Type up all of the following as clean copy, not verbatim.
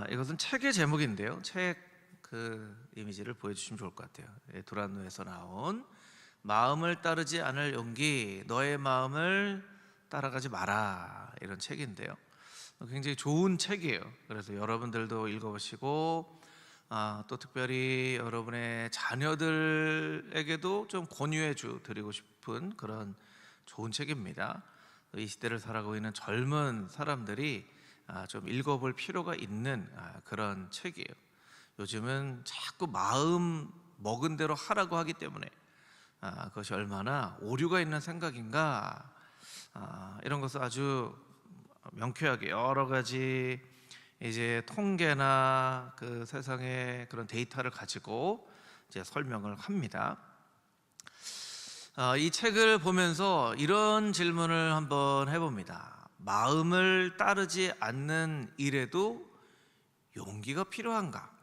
이것은 책의 제목인데요. 책 이미지를 보여주시면 좋을 것 같아요. 두란노에서 나온 마음을 따르지 않을 용기, 너의 마음을 따라가지 마라, 이런 책인데요. 굉장히 좋은 책이에요. 그래서 여러분들도 읽어보시고 또 특별히 여러분의 자녀들에게도 좀 권유해 드리고 싶은 그런 좋은 책입니다. 이 시대를 살아가고 있는 젊은 사람들이 좀 읽어볼 필요가 있는 그런 책이에요. 요즘은 자꾸 마음 먹은 대로 하라고 하기 때문에 그것이 얼마나 오류가 있는 생각인가, 이런 것을 아주 명쾌하게 여러 가지 이제 통계나 그 세상의 그런 데이터를 가지고 이제 설명을 합니다. 이 책을 보면서 이런 질문을 한번 해봅니다. 마음을 따르지 않는 일에도 용기가 필요한가?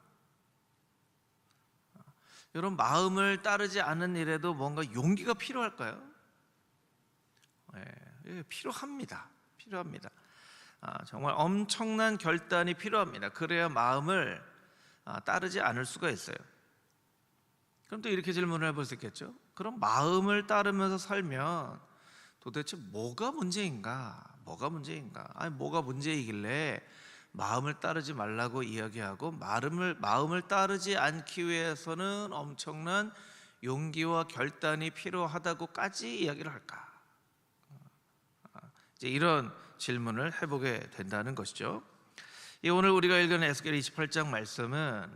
여러분, 마음을 따르지 않는 일에도 뭔가 용기가 필요할까요? 필요합니다. 정말 엄청난 결단이 필요합니다. 그래야 마음을 따르지 않을 수가 있어요. 그럼 또 이렇게 질문을 해볼 수 있겠죠? 그럼 마음을 따르면서 살면 도대체 뭐가 문제인가? 뭐가 문제이길래 마음을 따르지 말라고 이야기하고 마음을 따르지 않기 위해서는 엄청난 용기와 결단이 필요하다고까지 이야기를 할까? 이제 이런 질문을 해보게 된다는 것이죠. 오늘 우리가 읽은 에스겔 28장 말씀은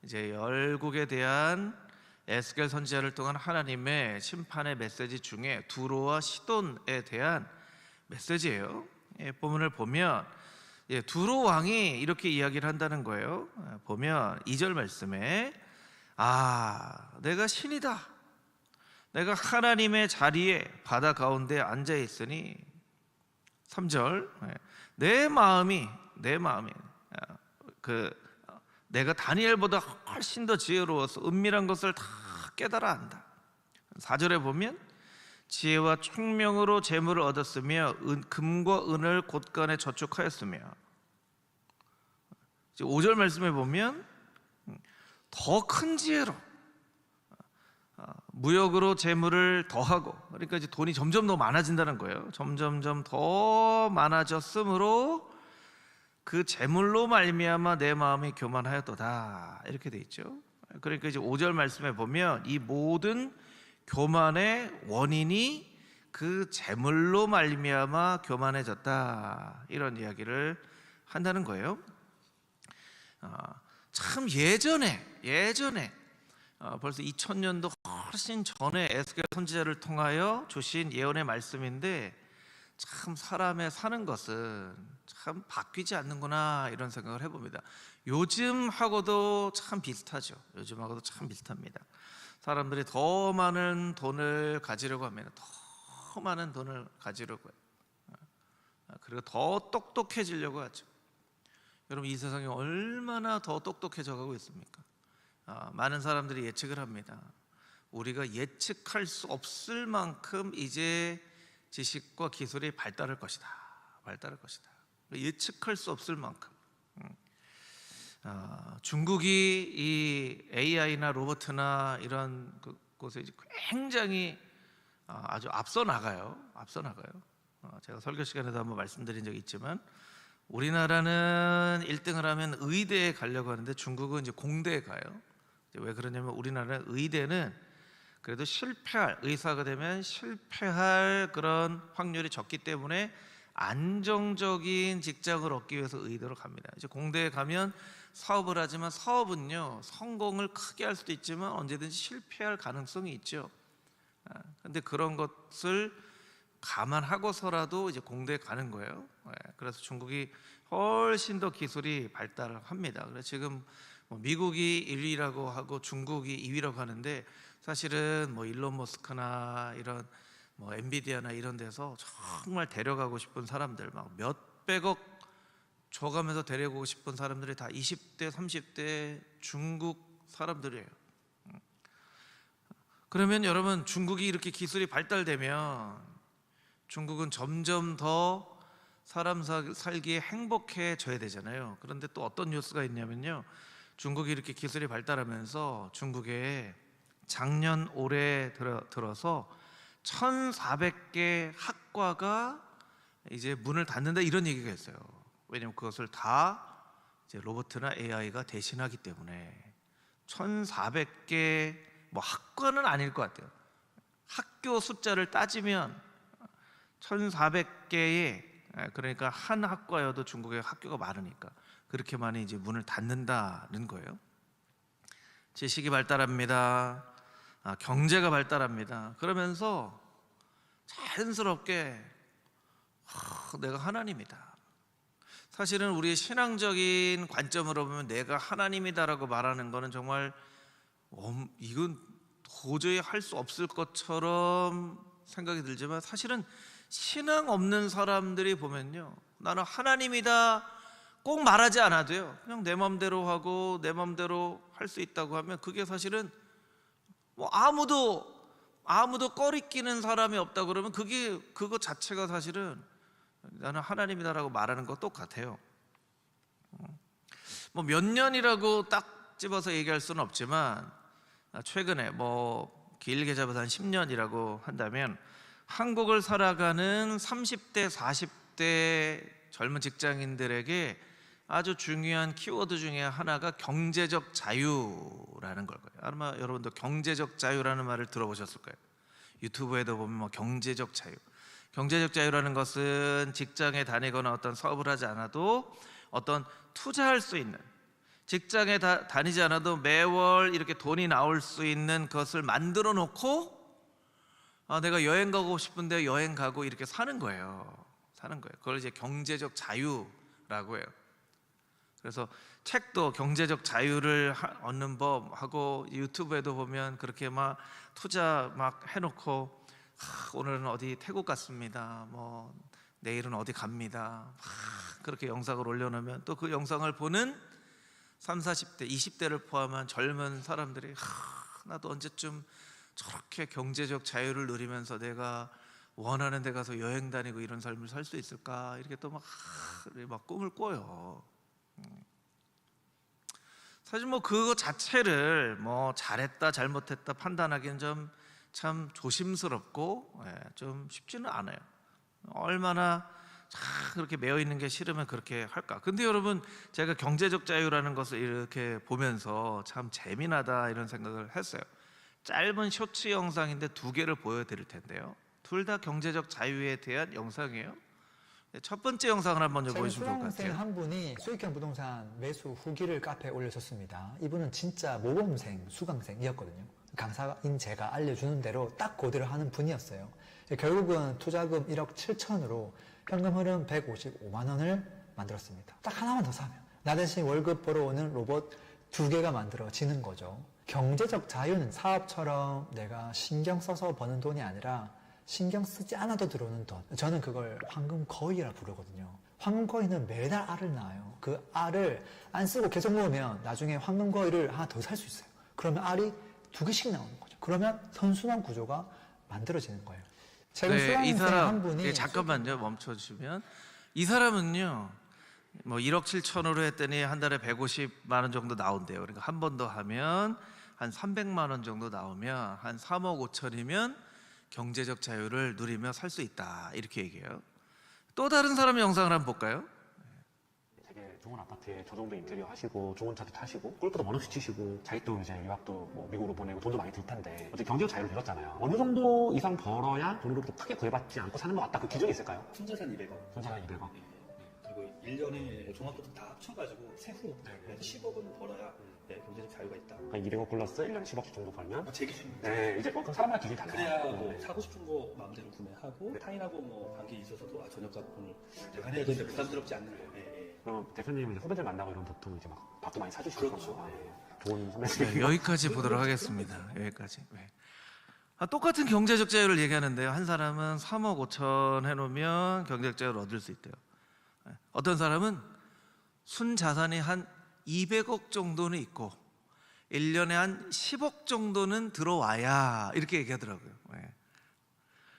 이제 열국에 대한 에스겔 선지자를 통한 하나님의 심판의 메시지 중에 두로와 시돈에 대한 메시지예요. 본문을 보면 두로 왕이 이렇게 이야기를 한다는 거예요. 보면 2절 말씀에 내가 신이다, 내가 하나님의 자리에 바다 가운데 앉아 있으니, 3절 내 마음이 내가 다니엘보다 훨씬 더 지혜로워서 은밀한 것을 다 깨달아 안다. 4절에 보면 지혜와 총명으로 재물을 얻었으며 금과 은을 곳간에 저축하였으며, 5절 말씀에 보면 더 큰 지혜로 무역으로 재물을 더하고, 그러니까 이제 돈이 점점 더 많아진다는 거예요. 점점점 더 많아졌으므로 그 재물로 말미암아 내 마음이 교만하였도다, 이렇게 돼 있죠. 그러니까 이제 5절 말씀에 보면 이 모든 교만의 원인이 그 재물로 말미암아 교만해졌다, 이런 이야기를 한다는 거예요. 참 예전에 벌써 2000년도 훨씬 전에 에스겔 선지자를 통하여 주신 예언의 말씀인데, 참 사람의 사는 것은 참 바뀌지 않는구나, 이런 생각을 해봅니다. 요즘하고도 참 비슷합니다. 사람들이 더 많은 돈을 가지려고 합니다. 더 많은 돈을 가지려고 해요. 그리고 더 똑똑해지려고 하죠. 여러분, 이 세상이 얼마나 더 똑똑해져 가고 있습니까? 많은 사람들이 예측을 합니다. 우리가 예측할 수 없을 만큼 이제 지식과 기술이 발달할 것이다. 예측할 수 없을 만큼. 중국이 이 AI나 로봇이나 이런 곳에 굉장히 아주 앞서 나가요. 제가 설교 시간에도 한번 말씀드린 적이 있지만, 우리나라는 1등을 하면 의대에 가려고 하는데 중국은 이제 공대에 가요. 왜 그러냐면 우리나라는 의대는 그래도 의사가 되면 실패할 그런 확률이 적기 때문에 안정적인 직장을 얻기 위해서 의대로 갑니다. 이제 공대에 가면 사업을 하지만 사업은요, 성공을 크게 할 수도 있지만 언제든지 실패할 가능성이 있죠. 근데 그런 것을 감안하고서라도 이제 공대에 가는 거예요. 그래서 중국이 훨씬 더 기술이 발달을 합니다. 그래서 지금 미국이 1위라고 하고 중국이 2위라고 하는데, 사실은 일론 머스크나 이런 엔비디아나 이런 데서 정말 데려가고 싶은 사람들, 막 몇백억 줘가면서 데려가고 싶은 사람들이 다 20대, 30대 중국 사람들이에요. 그러면 여러분, 중국이 이렇게 기술이 발달되면 중국은 점점 더 사람 살기에 행복해져야 되잖아요. 그런데 또 어떤 뉴스가 있냐면요, 중국이 이렇게 기술이 발달하면서 중국에 작년 올해 들어서 1,400개 학과가 이제 문을 닫는다 이런 얘기가 있어요. 왜냐하면 그것을 다 이제 로봇이나 AI가 대신하기 때문에. 1,400개 뭐 학과는 아닐 것 같아요. 학교 숫자를 따지면 1,400개의, 그러니까 한 학과여도 중국에 학교가 많으니까 그렇게 많이 이제 문을 닫는다는 거예요. 지식이 발달합니다. 경제가 발달합니다. 그러면서 자연스럽게 내가 하나님이다. 사실은 우리의 신앙적인 관점으로 보면 내가 하나님이다라고 말하는 거는 정말 이건 도저히 할 수 없을 것처럼 생각이 들지만, 사실은 신앙 없는 사람들이 보면요, 나는 하나님이다 꼭 말하지 않아도요, 그냥 내 맘대로 하고 내 맘대로 할 수 있다고 하면 그게 사실은 뭐 아무도 꺼리끼는 사람이 없다 그러면 그거 자체가 사실은 나는 하나님이다라고 말하는 거 똑같아요. 뭐 몇 년이라고 딱 집어서 얘기할 수는 없지만 최근에 뭐 길게 잡아서 한 10년이라고 한다면 한국을 살아가는 30대 40대 젊은 직장인들에게 아주 중요한 키워드 중에 하나가 경제적 자유라는 걸 거예요. 아마 여러분도 경제적 자유라는 말을 들어보셨을 거예요. 유튜브에도 보면 뭐 경제적 자유. 경제적 자유라는 것은 직장에 다니거나 어떤 사업을 하지 않아도 어떤 투자할 수 있는, 직장에 다니지 않아도 매월 이렇게 돈이 나올 수 있는 것을 만들어 놓고 내가 여행 가고 싶은데 여행 가고 이렇게 사는 거예요. 그걸 이제 경제적 자유라고 해요. 그래서 책도 경제적 자유를 얻는 법하고 유튜브에도 보면 그렇게 막 투자 막 해놓고 오늘은 어디 태국 갔습니다, 뭐 내일은 어디 갑니다, 그렇게 영상을 올려놓으면 또 그 영상을 보는 30, 40대, 20대를 포함한 젊은 사람들이 나도 언제쯤 저렇게 경제적 자유를 누리면서 내가 원하는 데 가서 여행 다니고 이런 삶을 살 수 있을까, 이렇게 또 막 꿈을 꿔요. 사실 뭐 그거 자체를 뭐 잘했다 잘못했다 판단하기는 참 조심스럽고 좀 쉽지는 않아요. 얼마나 그렇게 매여 있는 게 싫으면 그렇게 할까. 근데 여러분, 제가 경제적 자유라는 것을 이렇게 보면서 참 재미나다 이런 생각을 했어요. 짧은 쇼츠 영상인데 2개를 보여드릴 텐데요, 둘 다 경제적 자유에 대한 영상이에요. 첫 번째 영상을 한번 좀 보여주시면 좋을 것 같아요. 수강생 한 분이 수익형 부동산 매수 후기를 카페에 올려줬습니다. 이분은 진짜 모범생 수강생이었거든요. 강사인 제가 알려주는 대로 딱 그대로 하는 분이었어요. 결국은 투자금 1억 7천으로 현금 흐름 155만 원을 만들었습니다. 딱 하나만 더 사면 나 대신 월급 벌어오는 로봇 2개가 만들어지는 거죠. 경제적 자유는 사업처럼 내가 신경 써서 버는 돈이 아니라 신경 쓰지 않아도 들어오는 돈. 저는 그걸 황금거위라 부르거든요. 황금거위는 매달 알을 낳아요. 그 알을 안 쓰고 계속 모으면 나중에 황금거위를 하나 더 살 수 있어요. 그러면 알이 2개씩 나오는 거죠. 그러면 선순환 구조가 만들어지는 거예요. 최근 이 수강생 사람, 한 분이 잠깐만요, 멈춰주시면. 이 사람은요, 뭐 1억 7천으로 했더니 한 달에 150만 원 정도 나온대요. 그러니까 한 번 더 하면 한 300만 원 정도 나오면 한 3억 5천이면 경제적 자유를 누리며 살 수 있다, 이렇게 얘기해요. 또 다른 사람의 영상을 한번 볼까요? 되게 좋은 아파트에 저 정도 인테리어 하시고 좋은 차도 타시고 골프도 원없이 치시고 자기도 이제 유학도 뭐 미국으로 보내고 돈도 많이 들 텐데 어쨌든 경제적 자유를 누렸잖아요. 어느 정도 이상 벌어야 돈으로부터 크게 구애받지 않고 사는 것 같다, 그 기준이 있을까요? 순자산 200원. 순자산 200원. 그리고 1년에 종합부터 다 합쳐가지고 세후 10억은 벌어야 경제적 자유가 있다. 그러니까 200억 플러스 1년에 10억씩 정도 벌면 제 기준입니다. 네, 이제 그럼 사람마다 기준이 달라요. 그래야 뭐 네. 사고 싶은 거 마음대로 구매하고 타인하고 뭐 관계에 있어서도 저녁값 돈을 내가 내야 되는데 부담스럽지 않는 거예요. 그럼 대표님은 이제 후배들 만나고 이러면 보통 이제 막 밥도 많이 사주시고 그렇죠. 좋은 선배님. 네, 여기까지 보도록 하겠습니다. 여기까지. 똑같은 경제적 자유를 얘기하는데요, 한 사람은 3억 5천 해놓으면 경제적 자유를 얻을 수 있대요. 어떤 사람은 순자산이 한 200억 정도는 있고 1년에 한 10억 정도는 들어와야, 이렇게 얘기하더라고요.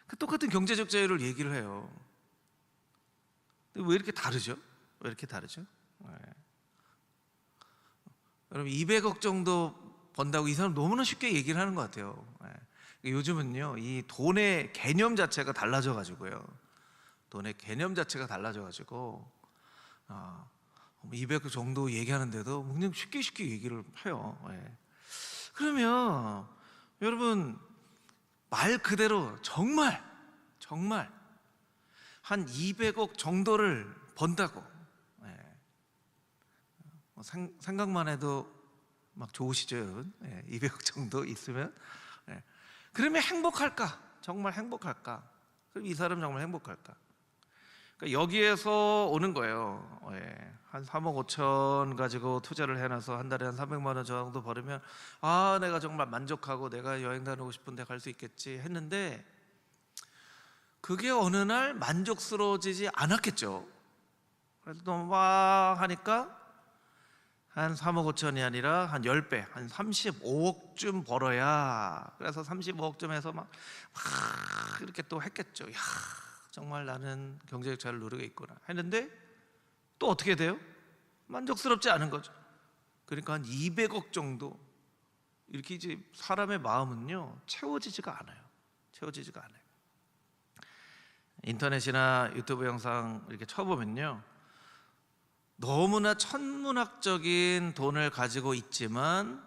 그 똑같은 경제적 자유를 얘기를 해요. 왜 이렇게 다르죠? 왜 이렇게 다르죠? 네. 여러분 200억 정도 번다고 이 사람 너무나 쉽게 얘기를 하는 것 같아요. 네. 요즘은요 이 돈의 개념 자체가 달라져 가지고요. 돈의 개념 자체가 달라져 가지고 200억 정도 얘기하는데도 그냥 쉽게 얘기를 해요. 네. 그러면 여러분 말 그대로 정말 한 200억 정도를 번다고 생각만 해도 막 좋으시죠 여러분? 200억 정도 있으면 그러면 행복할까? 정말 행복할까? 그럼 이 사람 정말 행복할까? 그러니까 여기에서 오는 거예요. 한 3억 5천 가지고 투자를 해놔서 한 달에 한 300만 원 정도 벌으면 내가 정말 만족하고 내가 여행 다니고 싶은데 갈 수 있겠지 했는데 그게 어느 날 만족스러워지지 않았겠죠. 그래서 또 막 하니까 한 3억 5천이 아니라 한 10배, 한 35억쯤 벌어야, 그래서 35억쯤 해서 막 이렇게 또 했겠죠. 야, 정말 나는 경제적 자유를 누리고 있구나 했는데 또 어떻게 돼요? 만족스럽지 않은 거죠. 그러니까 한 200억 정도 이렇게 이제 사람의 마음은요 채워지지가 않아요. 인터넷이나 유튜브 영상 이렇게 쳐보면요 너무나 천문학적인 돈을 가지고 있지만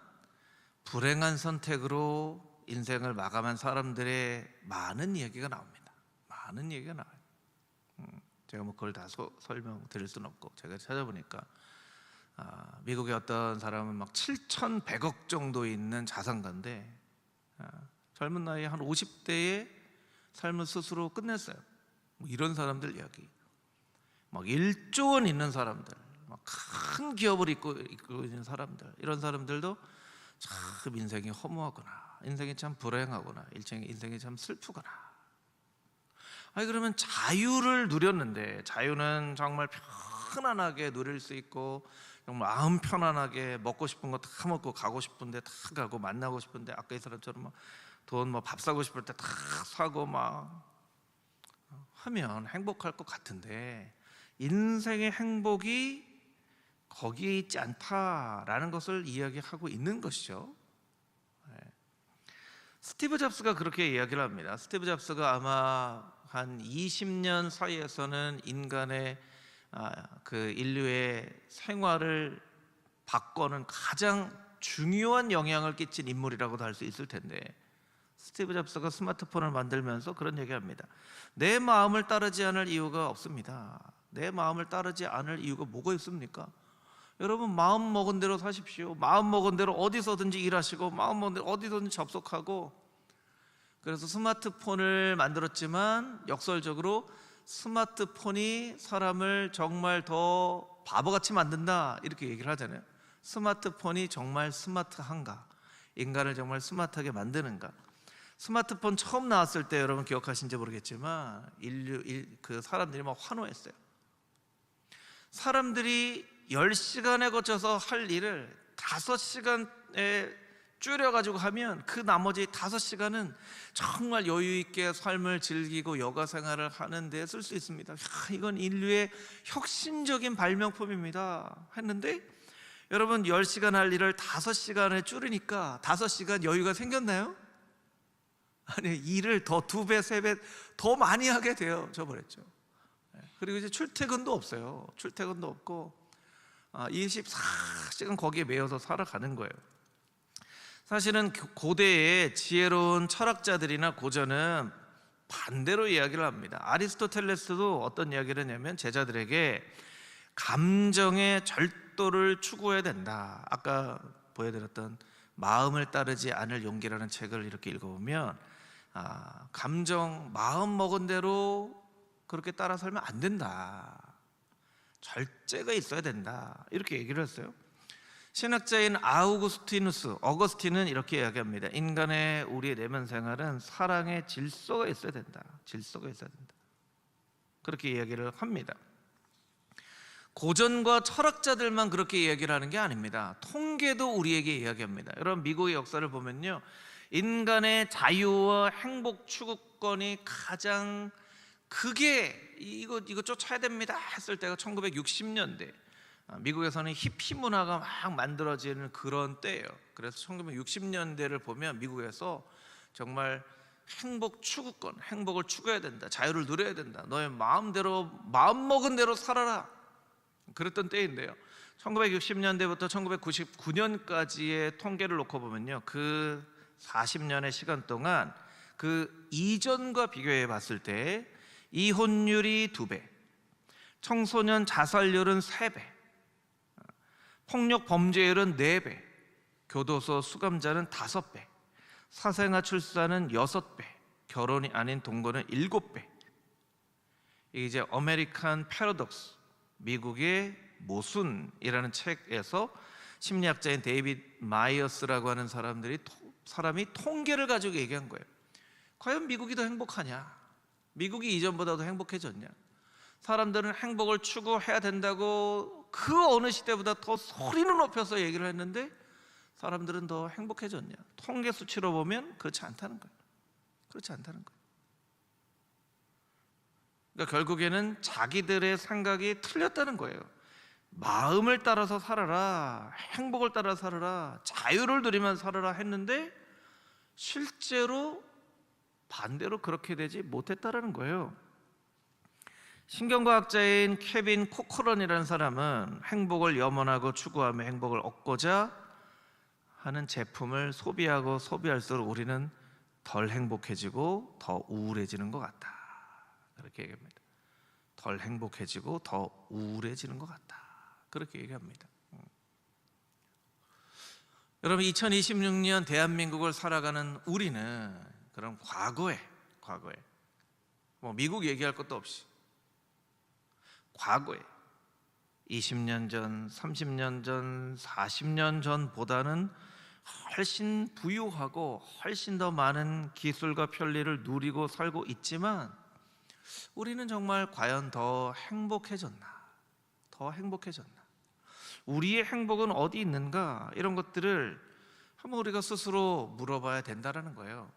불행한 선택으로 인생을 마감한 사람들의 많은 이야기가 나옵니다. 많은 얘기가 나와요. 제가 뭐 그걸 다 설명드릴 수는 없고 제가 찾아보니까 미국의 어떤 사람은 막 7,100억 정도 있는 자산가인데 젊은 나이에 한 50대에 삶을 스스로 끝냈어요. 뭐 이런 사람들 이야기. 막 1조 원 있는 사람들, 막 큰 기업을 이끌고 있는 사람들, 이런 사람들도 참 인생이 허무하구나, 인생이 참 불행하구나, 인생이 참 슬프구나. 그러면 자유를 누렸는데, 자유는 정말 편안하게 누릴 수 있고 정말 마음 편안하게 먹고 싶은 거 다 먹고 가고 싶은데 다 가고 만나고 싶은데 아까 이 사람처럼 돈 밥 사고 싶을 때 다 사고 막 하면 행복할 것 같은데 인생의 행복이 거기에 있지 않다라는 것을 이야기하고 있는 것이죠. 스티브 잡스가 그렇게 이야기를 합니다. 스티브 잡스가 아마 한 20년 사이에서는 인간의 그 인류의 생활을 바꿔는 가장 중요한 영향을 끼친 인물이라고도 할 수 있을 텐데 스티브 잡스가 스마트폰을 만들면서 그런 얘기합니다. 내 마음을 따르지 않을 이유가 없습니다. 내 마음을 따르지 않을 이유가 뭐가 있습니까? 여러분 마음 먹은 대로 사십시오. 마음 먹은 대로 어디서든지 일하시고 마음 먹은 대로 어디서든지 접속하고. 그래서 스마트폰을 만들었지만 역설적으로 스마트폰이 사람을 정말 더 바보같이 만든다 이렇게 얘기를 하잖아요. 스마트폰이 정말 스마트한가? 인간을 정말 스마트하게 만드는가? 스마트폰 처음 나왔을 때 여러분 기억하신지 모르겠지만 그 사람들이 막 환호했어요. 사람들이 10시간에 거쳐서 할 일을 5시간에 줄여가지고 하면 그 나머지 5시간은 정말 여유있게 삶을 즐기고 여가 생활을 하는 데 쓸 수 있습니다. 이건 인류의 혁신적인 발명품입니다 했는데 여러분 10시간 할 일을 5시간에 줄이니까 5시간 여유가 생겼나요? 아니, 일을 더 2배, 3배 더 많이 하게 되어져 버렸죠. 그리고 이제 출퇴근도 없어요. 출퇴근도 없고 24시간 거기에 매여서 살아가는 거예요. 사실은 고대의 지혜로운 철학자들이나 고전은 반대로 이야기를 합니다. 아리스토텔레스도 어떤 이야기를 했냐면 제자들에게 감정의 절도를 추구해야 된다. 아까 보여드렸던 마음을 따르지 않을 용기라는 책을 이렇게 읽어보면 감정, 마음 먹은 대로 그렇게 따라 살면 안 된다. 절제가 있어야 된다. 이렇게 얘기를 했어요. 신학자인 어거스틴은 이렇게 이야기합니다. 인간의 우리의 내면 생활은 사랑의 질서가 있어야 된다. 질서가 있어야 된다. 그렇게 이야기를 합니다. 고전과 철학자들만 그렇게 이야기를 하는 게 아닙니다. 통계도 우리에게 이야기합니다. 여러분 미국의 역사를 보면요, 인간의 자유와 행복 추구권이 가장 그게 이거 쫓아야 됩니다 했을 때가 1960년대. 미국에서는 히피 문화가 막 만들어지는 그런 때예요. 그래서 1960년대를 보면 미국에서 정말 행복 추구권, 행복을 추구해야 된다, 자유를 누려야 된다, 너의 마음대로 마음 먹은 대로 살아라, 그랬던 때인데요. 1960년대부터 1999년까지의 통계를 놓고 보면요, 그 40년의 시간 동안 그 이전과 비교해 봤을 때 이혼율이 2배, 청소년 자살률은 3배, 폭력 범죄율은 4배, 교도소 수감자는 5배, 사생아 출산은 6배, 결혼이 아닌 동거는 7배. 이게 이제 아메리칸 패러독스, 미국의 모순이라는 책에서 심리학자인 데이빗 마이어스라고 하는 사람이 통계를 가지고 얘기한 거예요. 과연 미국이 더 행복하냐? 미국이 이전보다도 행복해졌냐? 사람들은 행복을 추구해야 된다고 그 어느 시대보다 더 소리를 높여서 얘기를 했는데 사람들은 더 행복해졌냐? 통계 수치로 보면 그렇지 않다는 거예요. 그렇지 않다는 거예요. 그러니까 결국에는 자기들의 생각이 틀렸다는 거예요. 마음을 따라서 살아라, 행복을 따라 살아라, 자유를 누리면 살아라 했는데 실제로 반대로 그렇게 되지 못했다라는 거예요. 신경과학자인 케빈 코커런이라는 사람은 행복을 염원하고 추구하며 행복을 얻고자 하는 제품을 소비하고 소비할수록 우리는 덜 행복해지고 더 우울해지는 것 같다, 그렇게 얘기합니다. 덜 행복해지고 더 우울해지는 것 같다, 그렇게 얘기합니다. 여러분, 2026년 대한민국을 살아가는 우리는 그럼 과거에 뭐 미국 얘기할 것도 없이 과거에 20년 전, 30년 전, 40년 전보다는 훨씬 부유하고 훨씬 더 많은 기술과 편리를 누리고 살고 있지만 우리는 정말 과연 더 행복해졌나? 더 행복해졌나? 우리의 행복은 어디 있는가? 이런 것들을 한번 우리가 스스로 물어봐야 된다는 거예요.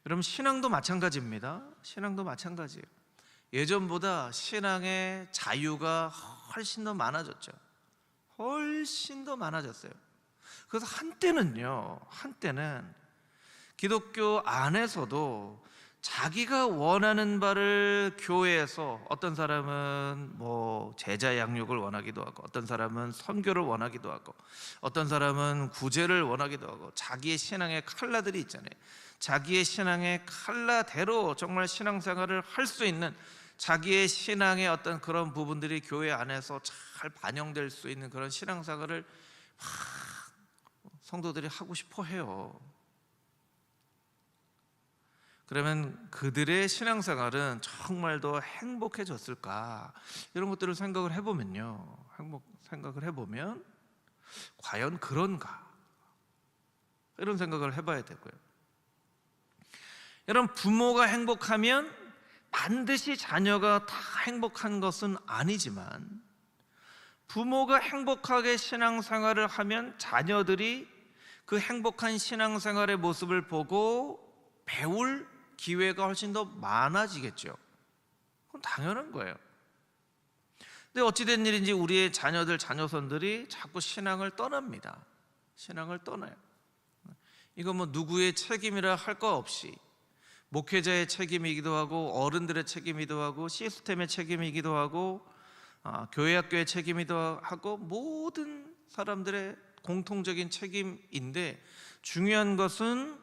여러분, 신앙도 마찬가지입니다. 신앙도 마찬가지예요. 예전보다 신앙의 자유가 훨씬 더 많아졌죠. 훨씬 더 많아졌어요. 그래서 한때는 기독교 안에서도 자기가 원하는 바를 교회에서, 어떤 사람은 뭐 제자 양육을 원하기도 하고, 어떤 사람은 선교를 원하기도 하고, 어떤 사람은 구제를 원하기도 하고, 자기의 신앙의 칼라들이 있잖아요. 자기의 신앙의 칼라대로 정말 신앙생활을 할 수 있는, 자기의 신앙의 어떤 그런 부분들이 교회 안에서 잘 반영될 수 있는 그런 신앙생활을 성도들이 하고 싶어 해요. 그러면 그들의 신앙생활은 정말 더 행복해졌을까? 이런 것들을 생각을 해보면요, 과연 그런가? 이런 생각을 해봐야 되고요. 여러분, 부모가 행복하면 반드시 자녀가 다 행복한 것은 아니지만, 부모가 행복하게 신앙생활을 하면 자녀들이 그 행복한 신앙생활의 모습을 보고 배울 기회가 훨씬 더 많아지겠죠. 그건 당연한 거예요. 근데 어찌된 일인지 우리의 자녀들, 자녀손들이 자꾸 신앙을 떠납니다. 신앙을 떠나요. 이거 뭐 누구의 책임이라 할 거 없이 목회자의 책임이기도 하고, 어른들의 책임이기도 하고, 시스템의 책임이기도 하고, 교회 학교의 책임이기도 하고, 모든 사람들의 공통적인 책임인데, 중요한 것은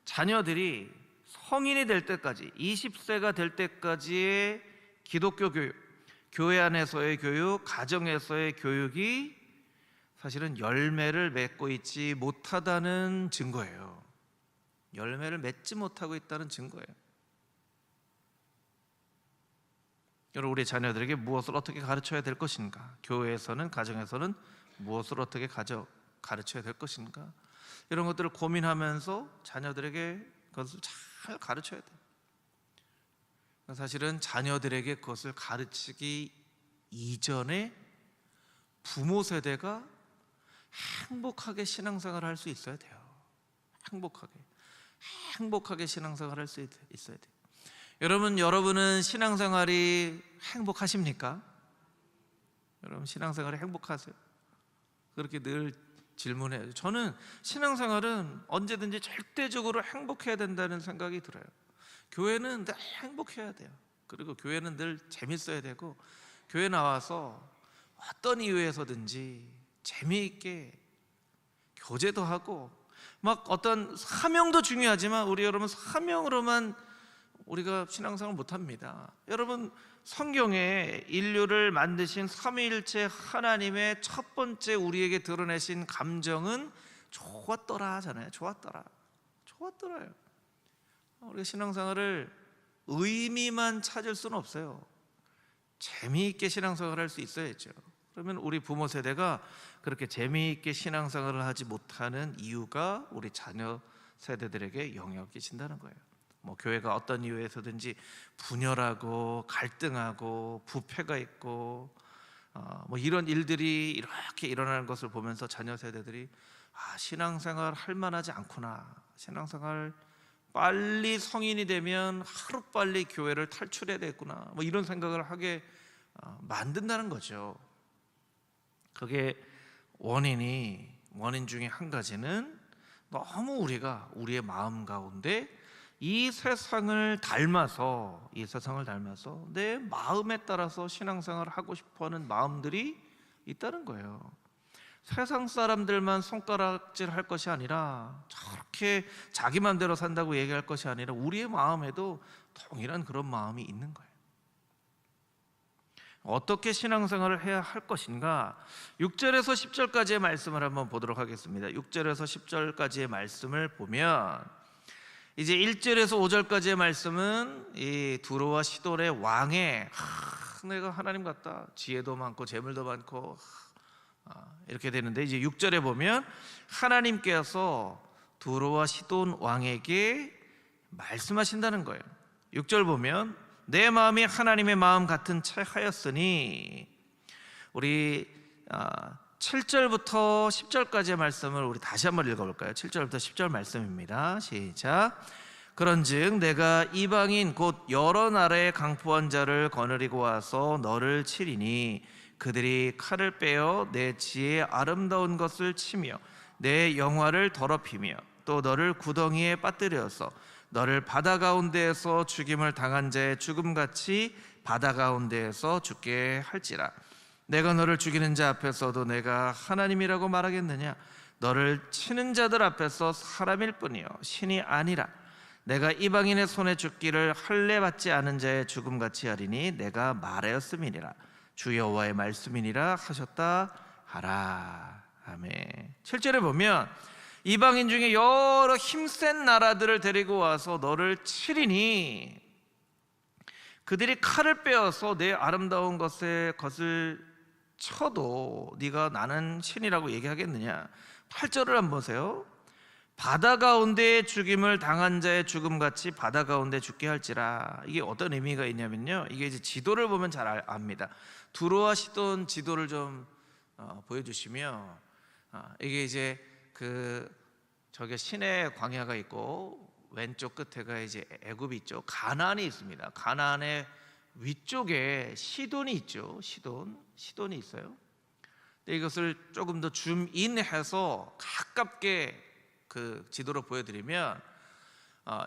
자녀들이 성인이 될 때까지, 20세가 될 때까지의 기독교 교육, 교회 안에서의 교육, 가정에서의 교육이 사실은 열매를 맺고 있지 못하다는 증거예요. 열매를 맺지 못하고 있다는 증거예요. 여러분, 우리 자녀들에게 무엇을 어떻게 가르쳐야 될 것인가? 교회에서는, 가정에서는 무엇을 어떻게 가르쳐야 될 것인가? 이런 것들을 고민하면서 자녀들에게 그것을 잘 가르쳐야 돼요. 사실은 자녀들에게 그것을 가르치기 이전에 부모 세대가 행복하게 신앙생활을 할 수 있어야 돼요. 행복하게 신앙생활을 할 수 있어야 돼요. 여러분은 신앙생활이 행복하십니까? 여러분 신앙생활이 행복하세요? 그렇게 늘 질문해요. 저는 신앙생활은 언제든지 절대적으로 행복해야 된다는 생각이 들어요. 교회는 늘 행복해야 돼요. 그리고 교회는 늘 재밌어야 되고, 교회 나와서 어떤 이유에서든지 재미있게 교제도 하고, 막 어떤 사명도 중요하지만 우리 여러분 사명으로만 우리가 신앙생활을 못합니다. 여러분 성경에 인류를 만드신 삼위일체 하나님의 첫 번째 우리에게 드러내신 감정은 좋았더라 하잖아요. 좋았더라요. 우리가 신앙생활을 의미만 찾을 수는 없어요. 재미있게 신앙생활을 할 수 있어야죠. 그러면 우리 부모 세대가 그렇게 재미있게 신앙생활을 하지 못하는 이유가 우리 자녀 세대들에게 영향을 끼친다는 거예요. 뭐 교회가 어떤 이유에서든지 분열하고 갈등하고 부패가 있고 뭐 이런 일들이 이렇게 일어나는 것을 보면서 자녀 세대들이 신앙생활 할 만하지 않구나, 신앙생활 빨리 성인이 되면 하루빨리 교회를 탈출해야 되겠구나, 뭐 이런 생각을 하게 만든다는 거죠. 그게 원인 중에 한 가지는 너무 우리가 우리의 마음 가운데 이 세상을 닮아서 내 마음에 따라서 신앙생활을 하고 싶어하는 마음들이 있다는 거예요. 세상 사람들만 손가락질 할 것이 아니라, 저렇게 자기 마음대로 산다고 얘기할 것이 아니라 우리의 마음에도 동일한 그런 마음이 있는 거예요. 어떻게 신앙생활을 해야 할 것인가? 6절에서 10절까지의 말씀을 한번 보도록 하겠습니다. 6절에서 10절까지의 말씀을 보면, 이제 1절에서 5절까지의 말씀은 이 두로와 시돈의 왕의 내가 하나님 같다, 지혜도 많고 재물도 많고 이렇게 되는데, 이제 6절에 보면 하나님께서 두로와 시돈 왕에게 말씀하신다는 거예요. 6절 보면 내 마음이 하나님의 마음 같은 채 하였으니, 우리 7절부터 10절까지의 말씀을 우리 다시 한번 읽어볼까요? 7절부터 10절 말씀입니다. 시작. 그런즉 내가 이방인 곧 여러 나라의 강포한 자를 거느리고 와서 너를 치리니, 그들이 칼을 빼어 내 지혜의 아름다운 것을 치며 내 영화를 더럽히며 또 너를 구덩이에 빠뜨려서 너를 바다 가운데에서 죽임을 당한 자의 죽음같이 바다 가운데에서 죽게 할지라. 내가 너를 죽이는 자 앞에서도 내가 하나님이라고 말하겠느냐? 너를 치는 자들 앞에서 사람일 뿐이요 신이 아니라. 내가 이방인의 손에 죽기를 할례 받지 않은 자의 죽음같이 하리니 내가 말하였음이니라. 주 여호와의 말씀이니라 하셨다 하라. 아멘. 7절에 보면 이방인 중에 여러 힘센 나라들을 데리고 와서 너를 치리니, 그들이 칼을 빼어서 내 아름다운 것을 쳐도 네가 나는 신이라고 얘기하겠느냐? 8절을 한번 보세요. 바다 가운데 죽임을 당한 자의 죽음같이 바다 가운데 죽게 할지라. 이게 어떤 의미가 있냐면요, 이게 이제 지도를 보면 잘 압니다. 두로와 시돈 지도를 좀 보여주시면, 이게 이제 저게 시내 광야가 있고 왼쪽 끝에가 이제 애굽이 있죠. 가나안이 있습니다. 가나안의 위쪽에 시돈이 있죠. 시돈이 있어요. 근데 이것을 조금 더 줌인해서 가깝게 그 지도로 보여드리면,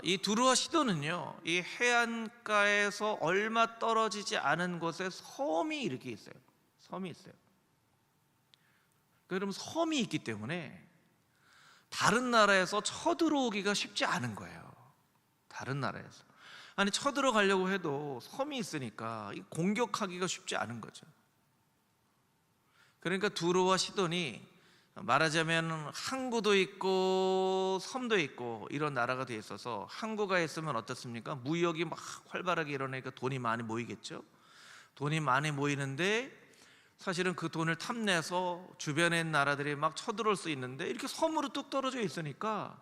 이 두로와 시돈은요, 이 해안가에서 얼마 떨어지지 않은 곳에 섬이 이렇게 있어요. 섬이 있어요. 그러면 섬이 있기 때문에 다른 나라에서 쳐들어오기가 쉽지 않은 거예요. 다른 나라에서. 아니, 쳐들어가려고 해도 섬이 있으니까 공격하기가 쉽지 않은 거죠. 그러니까 두로와 시돈이 말하자면 항구도 있고 섬도 있고 이런 나라가 돼 있어서, 항구가 있으면 어떻습니까? 무역이 막 활발하게 일어나니까 돈이 많이 모이겠죠. 돈이 많이 모이는데 사실은 그 돈을 탐내서 주변의 나라들이 막 쳐들어올 수 있는데, 이렇게 섬으로 뚝 떨어져 있으니까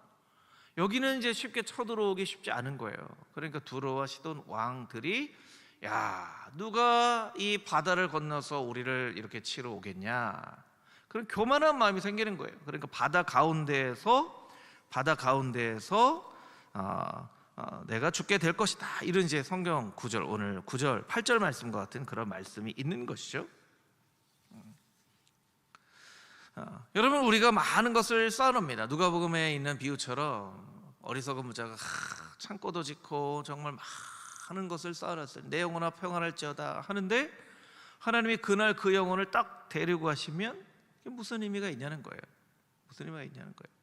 여기는 이제 쉽게 쳐들어오기 쉽지 않은 거예요. 그러니까 두로와 시돈 왕들이, 야, 누가 이 바다를 건너서 우리를 이렇게 치러 오겠냐, 그런 교만한 마음이 생기는 거예요. 그러니까 바다 가운데에서 내가 죽게 될 것이다. 이런 이제 성경 구절, 오늘 9절, 8절 말씀과 같은 그런 말씀이 있는 것이죠. 여러분, 우리가 많은 것을 쌓아놉니다. 누가복음에 있는 비유처럼 어리석은 부자가 창고도 짓고 정말 많은 것을 쌓아놨어요. 내 영혼아 평안할지어다 하는데 하나님이 그날 그 영혼을 딱 데리고 가시면 이게 무슨 의미가 있냐는 거예요. 무슨 의미가 있냐는 거예요.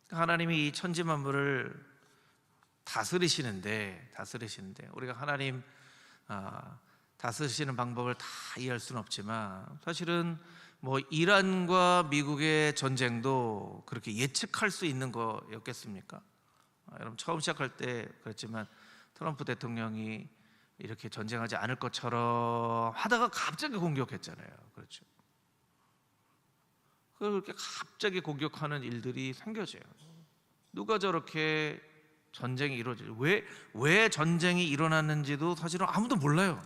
하나님이 이 천지 만물을 다스리시는데 우리가 하나님 다스리시는 방법을 다 이해할 수는 없지만, 사실은 뭐 이란과 미국의 전쟁도 그렇게 예측할 수 있는 거였겠습니까? 여러분, 처음 시작할 때 그랬지만 트럼프 대통령이 이렇게 전쟁하지 않을 것처럼 하다가 갑자기 공격했잖아요. 그렇죠? 그렇게 갑자기 공격하는 일들이 생겨져요. 누가 저렇게 전쟁이 이루어지죠? 왜 전쟁이 일어났는지도 사실은 아무도 몰라요.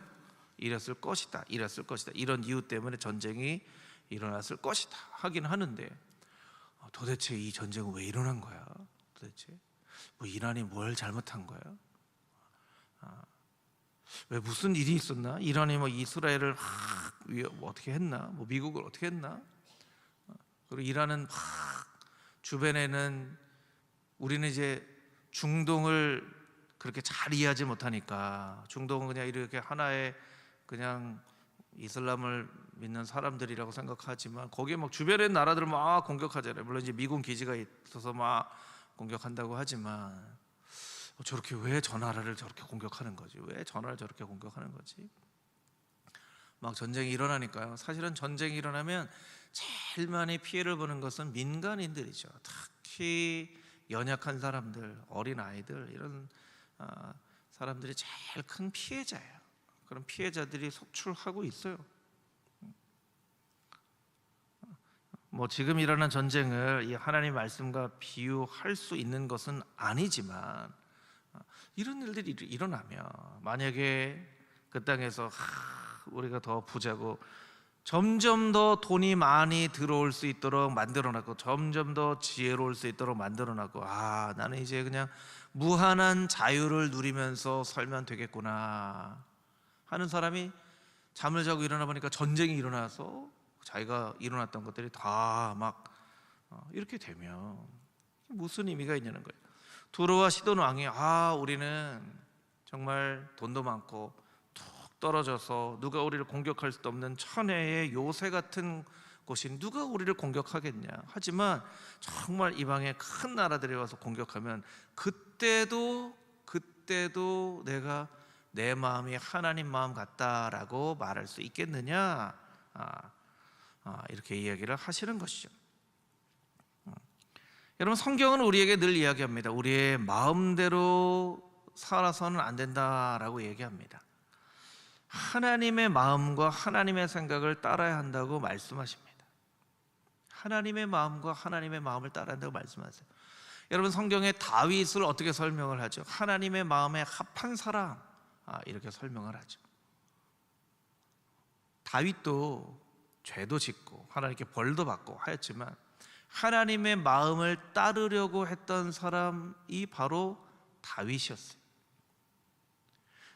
이랬을 것이다. 이런 이유 때문에 전쟁이 일어났을 것이다 하긴 하는데, 도대체 이 전쟁은 왜 일어난 거야? 도대체 뭐 이란이 뭘 잘못한 거야? 왜 무슨 일이 있었나? 이란이 뭐 이스라엘을 어떻게 했나? 뭐 미국을 어떻게 했나? 그리고 이란은 주변에는, 우리는 이제 중동을 그렇게 잘 이해하지 못하니까 중동은 그냥 이렇게 하나의 그냥 이슬람을 믿는 사람들이라고 생각하지만, 거기에 막 주변의 나라들을 막 공격하잖아요. 물론 이제 미군 기지가 있어서 막 공격한다고 하지만, 저렇게 왜 저 나라를 저렇게 공격하는 거지? 왜 저 나라를 저렇게 공격하는 거지? 막 전쟁이 일어나니까요. 사실은 전쟁이 일어나면 제일 많이 피해를 보는 것은 민간인들이죠. 특히 연약한 사람들, 어린 아이들, 이런 사람들이 제일 큰 피해자예요. 그런 피해자들이 속출하고 있어요. 뭐 지금 일어난 전쟁을 이 하나님 말씀과 비유할 수 있는 것은 아니지만, 이런 일들이 일어나면 만약에 그 땅에서 우리가 더 부자고 점점 더 돈이 많이 들어올 수 있도록 만들어놨고, 점점 더 지혜로울 수 있도록 만들어놨고, 나는 이제 그냥 무한한 자유를 누리면서 살면 되겠구나 하는 사람이 잠을 자고 일어나 보니까 전쟁이 일어나서 자기가 일어났던 것들이 다 막 이렇게 되면 무슨 의미가 있냐는 거예요. 두로와 시돈 왕이 우리는 정말 돈도 많고 툭 떨어져서 누가 우리를 공격할 수도 없는 천혜의 요새 같은 곳이 누가 우리를 공격하겠냐. 하지만 정말 이방의 큰 나라들이 와서 공격하면 그때도 내가 내 마음이 하나님 마음 같다라고 말할 수 있겠느냐. 이렇게 이야기를 하시는 것이죠. 여러분, 성경은 우리에게 늘 이야기합니다. 우리의 마음대로 살아서는 안 된다라고 얘기합니다. 하나님의 마음과 하나님의 생각을 따라야 한다고 말씀하십니다. 하나님의 마음과 하나님의 마음을 따라야 한다고 말씀하세요. 여러분, 성경에 다윗을 어떻게 설명을 하죠? 하나님의 마음에 합한 사람, 이렇게 설명을 하죠. 다윗도 죄도 짓고 하나님께 벌도 받고 하였지만 하나님의 마음을 따르려고 했던 사람이 바로 다윗이었어요.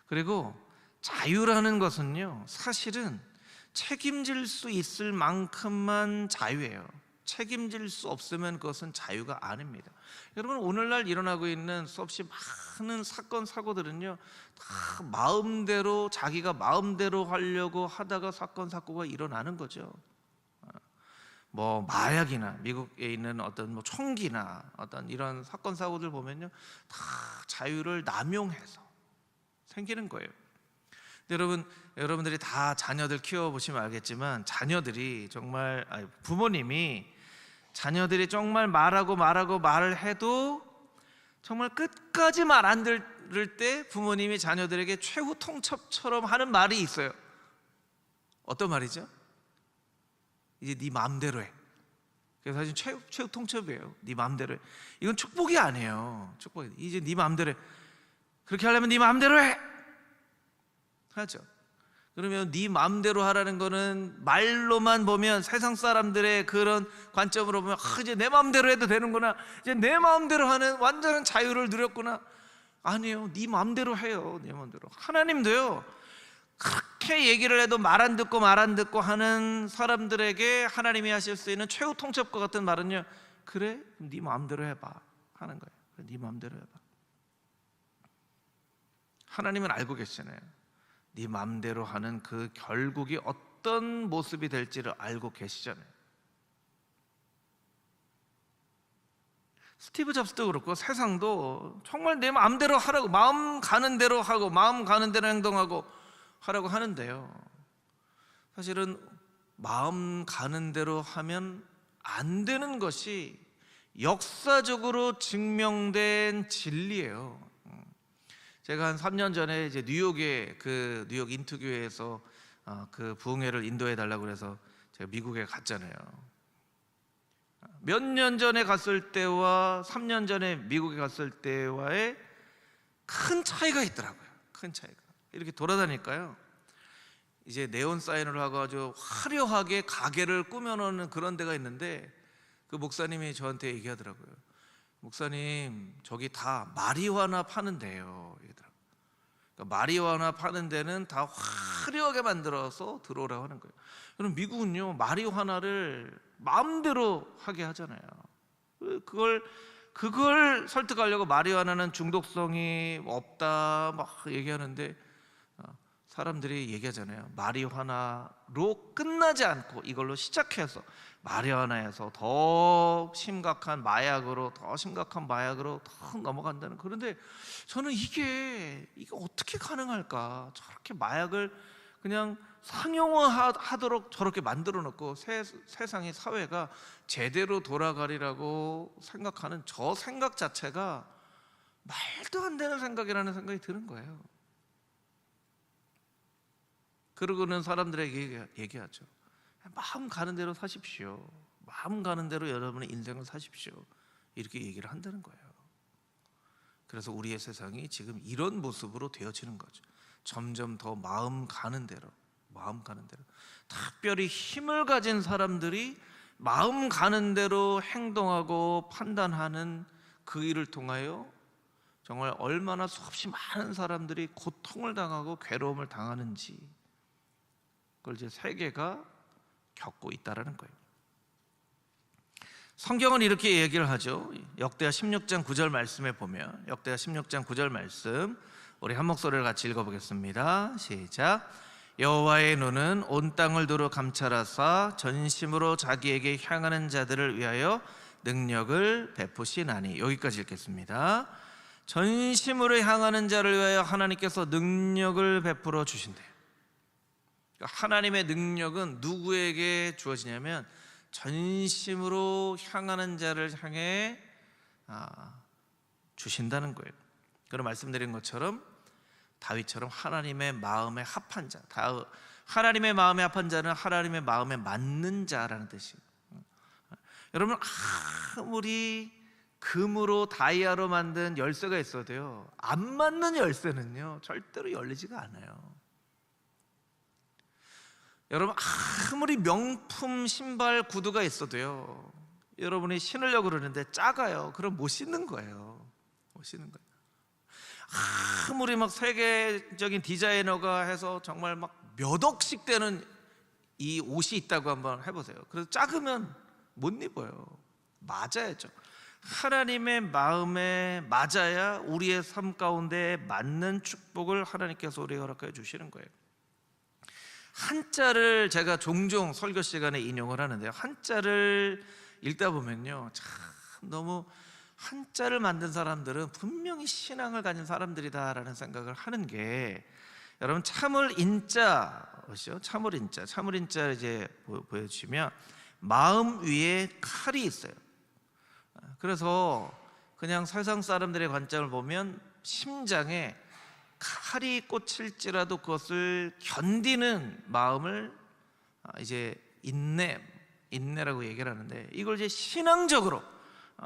그리고 자유라는 것은요, 사실은 책임질 수 있을 만큼만 자유예요. 책임질 수 없으면 그것은 자유가 아닙니다. 여러분, 오늘날 일어나고 있는 수없이 많은 사건 사고들은요, 다 마음대로, 자기가 마음대로 하려고 하다가 사건 사고가 일어나는 거죠. 뭐 마약이나 미국에 있는 어떤 뭐 총기나 어떤 이런 사건 사고들 보면요, 다 자유를 남용해서 생기는 거예요. 여러분들이 다 자녀들 키워보시면 알겠지만, 자녀들이 정말, 부모님이 자녀들이 정말 말을 해도 정말 끝까지 말 안 들을 때 부모님이 자녀들에게 최후 통첩처럼 하는 말이 있어요. 어떤 말이죠? 이제 네 마음대로 해. 그래서 사실 최후 통첩이에요. 네 마음대로 해. 이건 축복이 아니에요. 축복이. 이제 네 마음대로 해. 그렇게 하려면 네 마음대로 해. 하죠. 그러면 네 마음대로 하라는 거는 말로만 보면 세상 사람들의 그런 관점으로 보면 이제 내 마음대로 해도 되는구나, 이제 내 마음대로 하는 완전한 자유를 누렸구나. 아니에요. 네 마음대로 해요. 네 마음대로. 하나님도요, 그렇게 얘기를 해도 말 안 듣고 하는 사람들에게 하나님이 하실 수 있는 최후 통첩과 같은 말은요, 그래? 네 마음대로 해봐 하는 거예요. 네 마음대로 해봐. 하나님은 알고 계시잖아요. 네 마음대로 하는 그 결국이 어떤 모습이 될지를 알고 계시잖아요. 스티브 잡스도 그렇고 세상도 정말 내 마음대로 하라고, 마음 가는 대로 하고 마음 가는 대로 행동하고 하라고 하는데요, 사실은 마음 가는 대로 하면 안 되는 것이 역사적으로 증명된 진리예요. 제가 한 3년 전에 이제 뉴욕에 그 뉴욕 인투교회에서 그 부흥회를 인도해 달라고 그래서 제가 미국에 갔잖아요. 몇 년 전에 갔을 때와 3년 전에 미국에 갔을 때와의 큰 차이가 있더라고요. 큰 차이가. 이렇게 돌아다니까요, 이제 네온 사인을 하고 아주 화려하게 가게를 꾸며놓는 그런 데가 있는데, 그 목사님이 저한테 얘기하더라고요. 목사님, 저기 다 마리화나 파는 데예요. 그러니까 마리화나 파는 데는 다 화려하게 만들어서 들어오라고 하는 거예요. 그럼 미국은요, 마리화나를 마음대로 하게 하잖아요. 그걸 설득하려고 마리화나는 중독성이 없다 막 얘기하는데, 사람들이 얘기하잖아요. 마리화나로 끝나지 않고 이걸로 시작해서 마리화나에서 더 심각한 마약으로 더 넘어간다는. 그런데 저는 이게 어떻게 가능할까? 저렇게 마약을 그냥 상용화하도록 저렇게 만들어 놓고 세상의 사회가 제대로 돌아가리라고 생각하는 저 생각 자체가 말도 안 되는 생각이라는 생각이 드는 거예요. 그러고는 사람들에게 얘기하죠. 마음 가는 대로 사십시오. 마음 가는 대로 여러분의 인생을 사십시오. 이렇게 얘기를 한다는 거예요. 그래서 우리의 세상이 지금 이런 모습으로 되어지는 거죠. 점점 더 마음 가는 대로. 특별히 힘을 가진 사람들이 마음 가는 대로 행동하고 판단하는 그 일을 통하여 정말 얼마나 수없이 많은 사람들이 고통을 당하고 괴로움을 당하는지, 그걸 이제 세계가 겪고 있다라는 거예요. 성경은 이렇게 얘기를 하죠. 역대하 16장 9절 말씀에 보면, 역대하 16장 9절 말씀 우리 한 목소리를 같이 읽어보겠습니다. 시작. 여호와의 눈은 온 땅을 두루 감찰하사 전심으로 자기에게 향하는 자들을 위하여 능력을 베푸시나니. 여기까지 읽겠습니다. 전심으로 향하는 자를 위하여 하나님께서 능력을 베풀어 주신대요. 하나님의 능력은 누구에게 주어지냐면 전심으로 향하는 자를 향해 주신다는 거예요. 그런 말씀드린 것처럼 다윗처럼 하나님의 마음에 합한 자, 하나님의 마음에 합한 자는 하나님의 마음에 맞는 자라는 뜻이에요. 여러분, 아무리 금으로 다이아로 만든 열쇠가 있어도요, 안 맞는 열쇠는요 절대로 열리지가 않아요. 여러분, 아무리 명품 신발 구두가 있어도요, 여러분이 신으려고 그러는데 작아요. 그럼 못 신는 거예요. 아무리 막 세계적인 디자이너가 해서 정말 막 몇 억씩 되는 이 옷이 있다고 한번 해보세요. 그래서 작으면 못 입어요. 맞아야죠. 하나님의 마음에 맞아야 우리의 삶 가운데 맞는 축복을 하나님께서 우리에게 허락해 주시는 거예요. 한자를 제가 종종 설교 시간에 인용을 하는데요, 한자를 읽다 보면요, 참 너무 한자를 만든 사람들은 분명히 신앙을 가진 사람들이다라는 생각을 하는 게, 여러분, 참을 인자, 참을 인자 이제 보여주시면 마음 위에 칼이 있어요. 그래서 그냥 세상 사람들의 관점을 보면 심장에 칼이 꽂힐지라도 그것을 견디는 마음을 이제 인내라고 얘기를 하는데, 이걸 이제 신앙적으로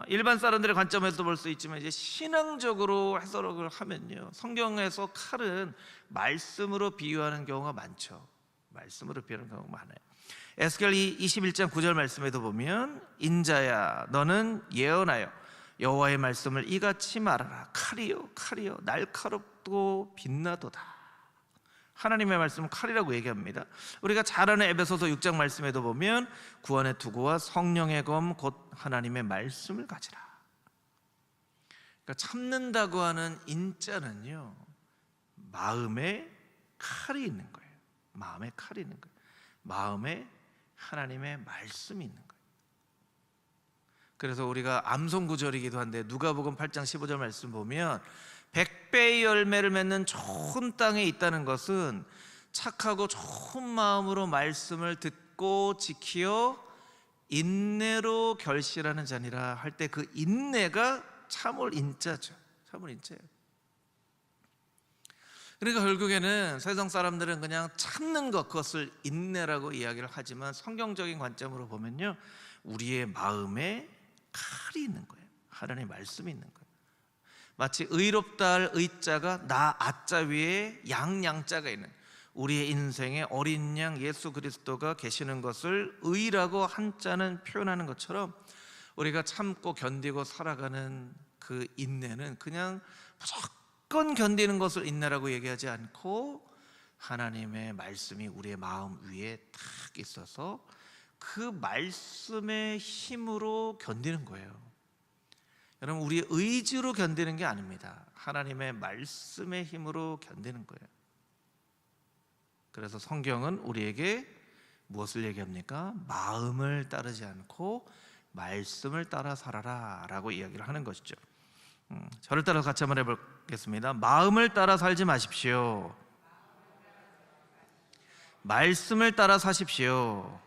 일반 사람들의 관점에서 볼 수 있지만 이제 신앙적으로 해석을 하면요, 성경에서 칼은 말씀으로 비유하는 경우가 많죠. 말씀으로 비유하는 경우가 많아요. 에스겔 21장 9절 말씀에도 보면 인자야 너는 예언하여 여호와의 말씀을 이같이 말하라. 칼이요 칼이요 날카롭고 빛나도다. 하나님의 말씀은 칼이라고 얘기합니다. 우리가 잘 아는 에베소서 6장 말씀에도 보면 구원의 투구와 성령의 검 곧 하나님의 말씀을 가지라. 그러니까 참는다고 하는 인자는요, 마음에 칼이 있는 거예요. 마음에 칼이 있는 거예요. 마음에 하나님의 말씀이 있는 거예요. 그래서 우리가 암송구절이기도 한데 누가복음 8장 15절 말씀 보면 100배의 열매를 맺는 좋은 땅에 있다는 것은 착하고 좋은 마음으로 말씀을 듣고 지키어 인내로 결실하는 자니라 할 때 그 인내가 참을 인자죠. 참을 인자예요. 그러니까 결국에는 세상 사람들은 그냥 참는 것, 그것을 인내라고 이야기를 하지만 성경적인 관점으로 보면요, 우리의 마음에 칼이 있는 거예요. 하나님의 말씀이 있는 거예요. 마치 의롭다 할 의자가 나 아자 위에 양자가 있는, 우리의 인생에 어린 양 예수 그리스도가 계시는 것을 의라고 한자는 표현하는 것처럼 우리가 참고 견디고 살아가는 그 인내는 그냥 무조건 견디는 것을 인내라고 얘기하지 않고 하나님의 말씀이 우리의 마음 위에 탁 있어서 그 말씀의 힘으로 견디는 거예요. 여러분, 우리의 의지로 견디는 게 아닙니다. 하나님의 말씀의 힘으로 견디는 거예요. 그래서 성경은 우리에게 무엇을 얘기합니까? 마음을 따르지 않고 말씀을 따라 살아라 라고 이야기를 하는 것이죠. 저를 따라서 같이 한번 해보겠습니다. 마음을 따라 살지 마십시오. 말씀을 따라 사십시오.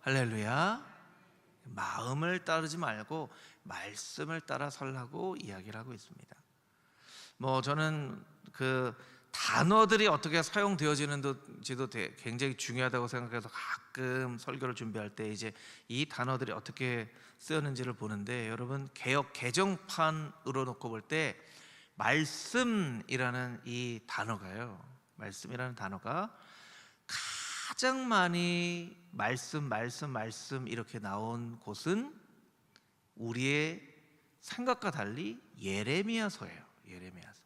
할렐루야. 마음을 따르지 말고 말씀을 따라 살라고 이야기를 하고 있습니다. 저는 그 단어들이 어떻게 사용되어지는지도 굉장히 중요하다고 생각해서 가끔 설교를 준비할 때 이제 이 단어들이 어떻게 쓰였는지를 보는데, 여러분 개역 개정판으로 놓고 볼 때 말씀이라는 이 단어가요, 말씀이라는 단어가 가장 많이 말씀 이렇게 나온 곳은 우리의 생각과 달리 예레미야서예요. 예레미야서.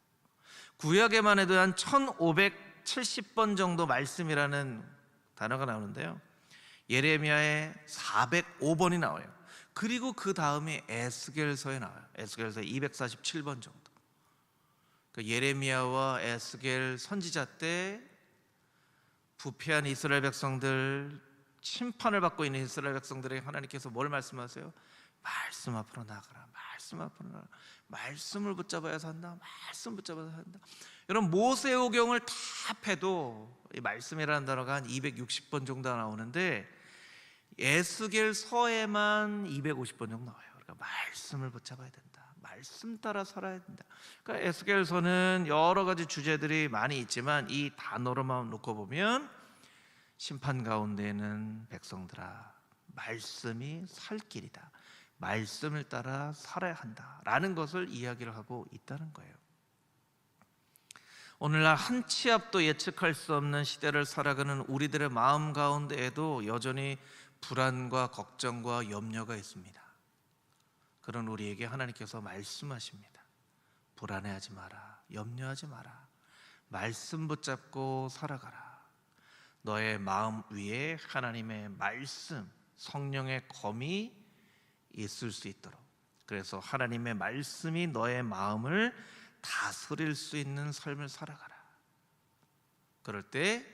구약에만 해도 한 1570번 정도 말씀이라는 단어가 나오는데요, 예레미야에 405번이 나와요. 그리고 그 다음에 에스겔서에 나와요. 에스겔서 247번 정도. 그러니까 예레미야와 에스겔 선지자 때 부패한 이스라엘 백성들, 심판을 받고 있는 이스라엘 백성들에게 하나님께서 뭘 말씀하세요? 말씀 앞으로 나가라. 말씀 앞으로 나가라. 말씀을 붙잡아야 산다. 말씀 붙잡아야 산다. 여러분, 모세오경을 다 합해도 이 말씀이라는 단어가 한 260번 정도 나오는데 에스겔서에만 250번 정도 나와요. 그러니까 말씀을 붙잡아야 된다. 말씀 따라 살아야 된다. 그러니까 에스겔서는 여러 가지 주제들이 많이 있지만 이 단어로만 놓고 보면 심판 가운데는 백성들아, 말씀이 살 길이다. 말씀을 따라 살아야 한다라는 것을 이야기를 하고 있다는 거예요. 오늘날 한 치 앞도 예측할 수 없는 시대를 살아가는 우리들의 마음 가운데에도 여전히 불안과 걱정과 염려가 있습니다. 그런 우리에게 하나님께서 말씀하십니다. 불안해하지 마라. 염려하지 마라. 말씀 붙잡고 살아가라. 너의 마음 위에 하나님의 말씀, 성령의 검이 있을 수 있도록, 그래서 하나님의 말씀이 너의 마음을 다스릴 수 있는 삶을 살아가라. 그럴 때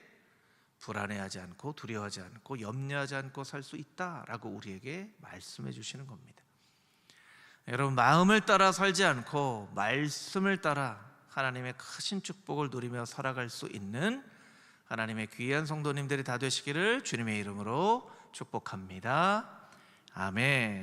불안해하지 않고 두려워하지 않고 염려하지 않고 살 수 있다라고 우리에게 말씀해 주시는 겁니다. 여러분, 마음을 따라 살지 않고 말씀을 따라 하나님의 크신 축복을 누리며 살아갈 수 있는 하나님의 귀한 성도님들이 다 되시기를 주님의 이름으로 축복합니다. 아멘.